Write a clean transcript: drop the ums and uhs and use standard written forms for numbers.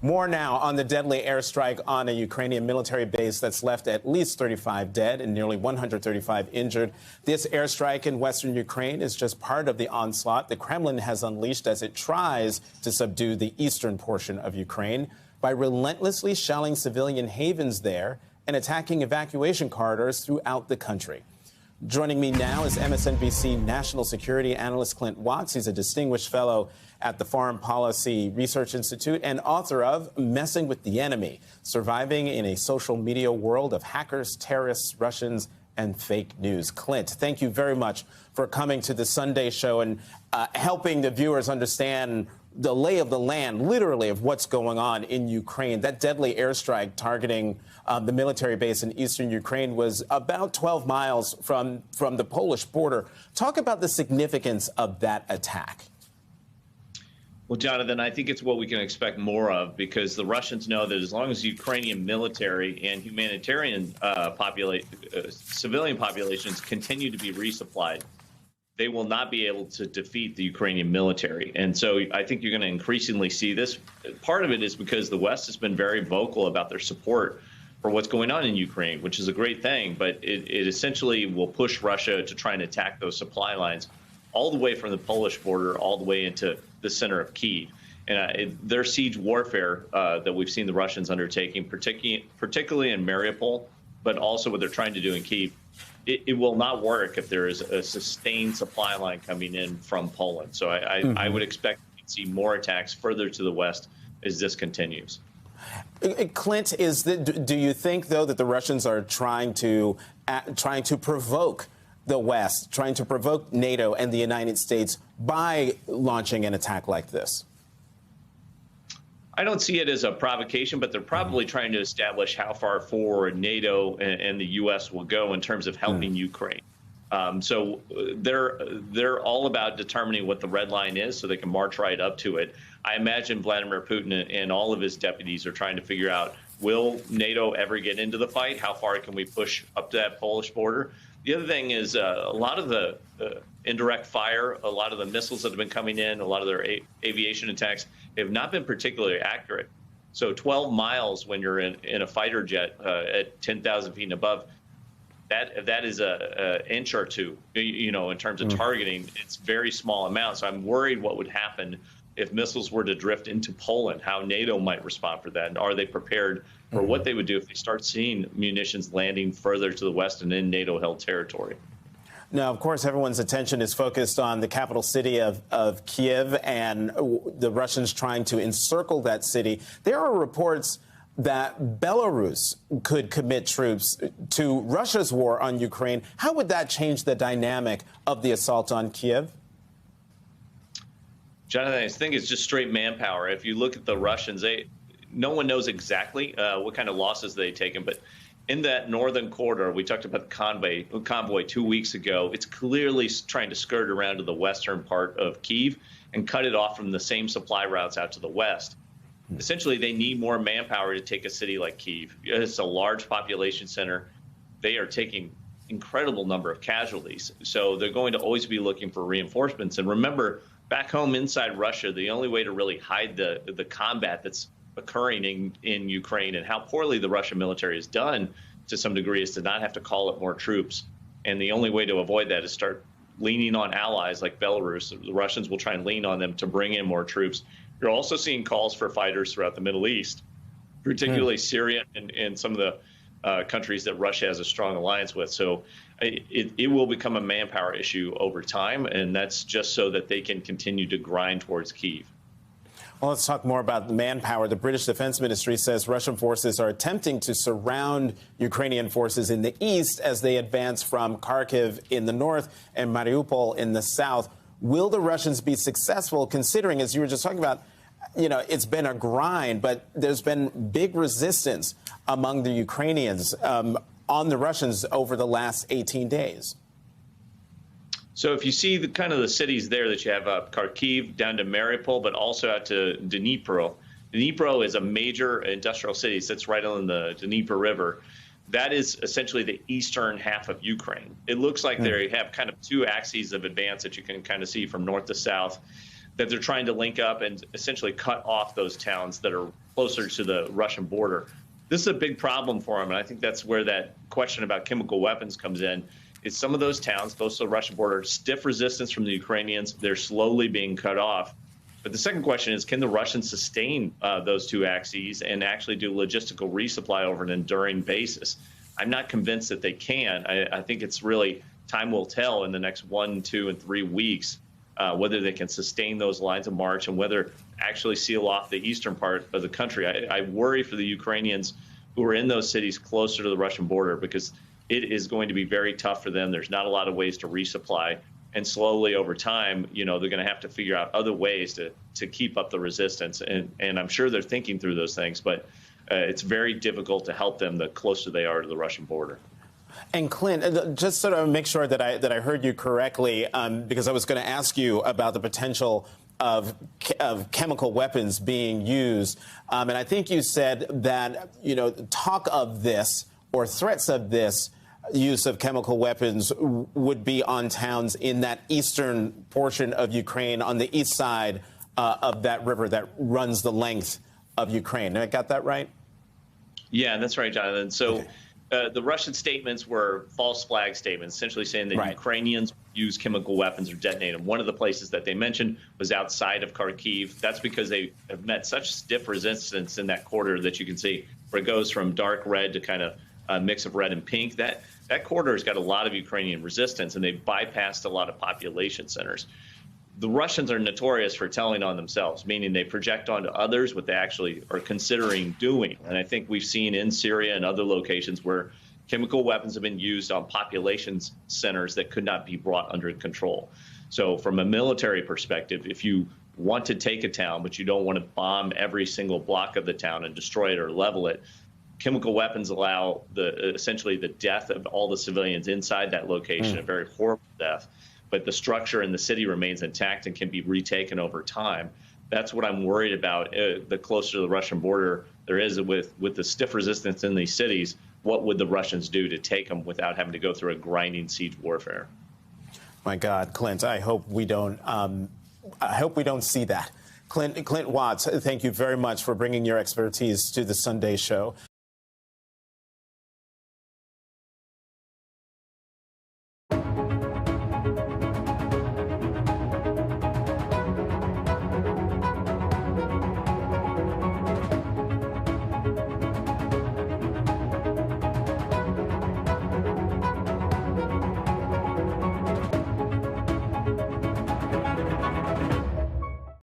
More now on the deadly airstrike on a Ukrainian military base that's left at least 35 dead and nearly 135 injured. This airstrike in western Ukraine is just part of the onslaught the Kremlin has unleashed as it tries to subdue the eastern portion of Ukraine by relentlessly shelling civilian havens there and attacking evacuation corridors throughout the country. Joining me now is MSNBC national security analyst Clint Watts. He's a distinguished fellow at the Foreign Policy Research Institute and author of Messing with the Enemy, Surviving in a Social Media World of Hackers, Terrorists, Russians, and Fake News. Clint, thank you very much for coming to the Sunday show and helping the viewers understand the lay of the land, literally, of what's going on in Ukraine. That deadly airstrike targeting the military base in eastern Ukraine was about 12 miles from the Polish border. Talk about the significance of that attack. Well, Jonathan, I think it's what we can expect more of, because the Russians know that as long as Ukrainian military and humanitarian civilian populations continue to be resupplied, they will not be able to defeat the Ukrainian military. And so I think you're going to increasingly see this. Part of it is because the West has been very vocal about their support for what's going on in Ukraine, which is a great thing, but it essentially will push Russia to try and attack those supply lines all the way from the Polish border all the way into the center of Kyiv. And their siege warfare that we've seen the Russians undertaking, particularly in Mariupol, but also what they're trying to do in Kyiv, it will not work if there is a sustained supply line coming in from Poland. So I would expect to see more attacks further to the west as this continues. Clint, do you think, though, that the Russians are trying to provoke the West, trying to provoke NATO and the United States by launching an attack like this? I don't see it as a provocation, but they're probably trying to establish how far forward NATO and the U.S. will go in terms of helping Ukraine. So they're all about determining what the red line is so they can march right up to it. I imagine Vladimir Putin and all of his deputies are trying to figure out, will NATO ever get into the fight? How far can we push up to that Polish border? The other thing is a lot of the indirect fire, a lot of the missiles that have been coming in, a lot of their aviation attacks have not been particularly accurate. So 12 miles when you're in a fighter jet at 10,000 feet and above, that is an inch or two, in terms of targeting. It's very small amount. So I'm worried what would happen if missiles were to drift into Poland, how NATO might respond for that. And are they prepared for what they would do if they start seeing munitions landing further to the west and in NATO-held territory? Now, of course, everyone's attention is focused on the capital city of Kyiv and the Russians trying to encircle that city. There are reports that Belarus could commit troops to Russia's war on Ukraine. How would that change the dynamic of the assault on Kyiv? Jonathan, I think it's just straight manpower. If you look at the Russians, no one knows exactly what kind of losses they've taken, but in that northern corridor, we talked about the convoy 2 weeks ago. It's clearly trying to skirt around to the western part of Kyiv and cut it off from the same supply routes out to the west. Essentially, they need more manpower to take a city like Kyiv. It's a large population center. They are taking incredible number of casualties. So they're going to always be looking for reinforcements. And remember, back home inside Russia, the only way to really hide the combat that's occurring in Ukraine and how poorly the Russian military has done to some degree is to not have to call up more troops. And the only way to avoid that is start leaning on allies like Belarus. The Russians will try and lean on them to bring in more troops. You're also seeing calls for fighters throughout the Middle East, particularly Syria and some of the countries that Russia has a strong alliance with. So it will become a manpower issue over time, and that's just so that they can continue to grind towards Kyiv. Well, let's talk more about the manpower. The British Defense Ministry says Russian forces are attempting to surround Ukrainian forces in the east as they advance from Kharkiv in the north and Mariupol in the south. Will the Russians be successful, considering, as you were just talking about, it's been a grind, but there's been big resistance among the Ukrainians on the Russians over the last 18 days? So if you see the kind of the cities there that you have Kharkiv down to Mariupol, but also out to Dnipro. Dnipro is a major industrial city. It sits right on the Dnieper River. That is essentially the eastern half of Ukraine. It looks like they have kind of two axes of advance that you can kind of see from north to south. that they're trying to link up and essentially cut off those towns that are closer to the Russian border. This is a big problem for them, and I think that's where that question about chemical weapons comes in. Is some of those towns close to the Russian border, stiff resistance from the Ukrainians, they're slowly being cut off. But the second question is, can the Russians sustain those two axes and actually do logistical resupply over an enduring basis? I'm not convinced that they can. I think it's really time will tell in the next 1, 2, and 3 weeks whether they can sustain those lines of march and whether actually seal off the eastern part of the country. I worry for the Ukrainians who are in those cities closer to the Russian border, because it is going to be very tough for them. There's not a lot of ways to resupply. And slowly over time, they're going to have to figure out other ways to keep up the resistance. And I'm sure they're thinking through those things, but it's very difficult to help them the closer they are to the Russian border. And Clint, just sort of make sure that I heard you correctly, because I was going to ask you about the potential of chemical weapons being used. And I think you said that, talk of this or threats of this use of chemical weapons would be on towns in that eastern portion of Ukraine, on the east side of that river that runs the length of Ukraine. I got that right? Yeah, that's right, Jonathan. So the Russian statements were false flag statements, essentially saying that Ukrainians use chemical weapons or detonate them. One of the places that they mentioned was outside of Kharkiv. That's because they have met such stiff resistance in that corridor that you can see where it goes from dark red to kind of a mix of red and pink. That corridor has got a lot of Ukrainian resistance, and they've bypassed a lot of population centers. The Russians are notorious for telling on themselves, meaning they project onto others what they actually are considering doing. And I think we've seen in Syria and other locations where chemical weapons have been used on population centers that could not be brought under control. So from a military perspective, if you want to take a town, but you don't want to bomb every single block of the town and destroy it or level it, chemical weapons allow essentially the death of all the civilians inside that location, a very horrible death. But the structure in the city remains intact and can be retaken over time. That's what I'm worried about. The closer to the Russian border there is with the stiff resistance in these cities, what would the Russians do to take them without having to go through a grinding siege warfare? My God, Clint, I hope we don't see that. Clint Watts, thank you very much for bringing your expertise to the Sunday show.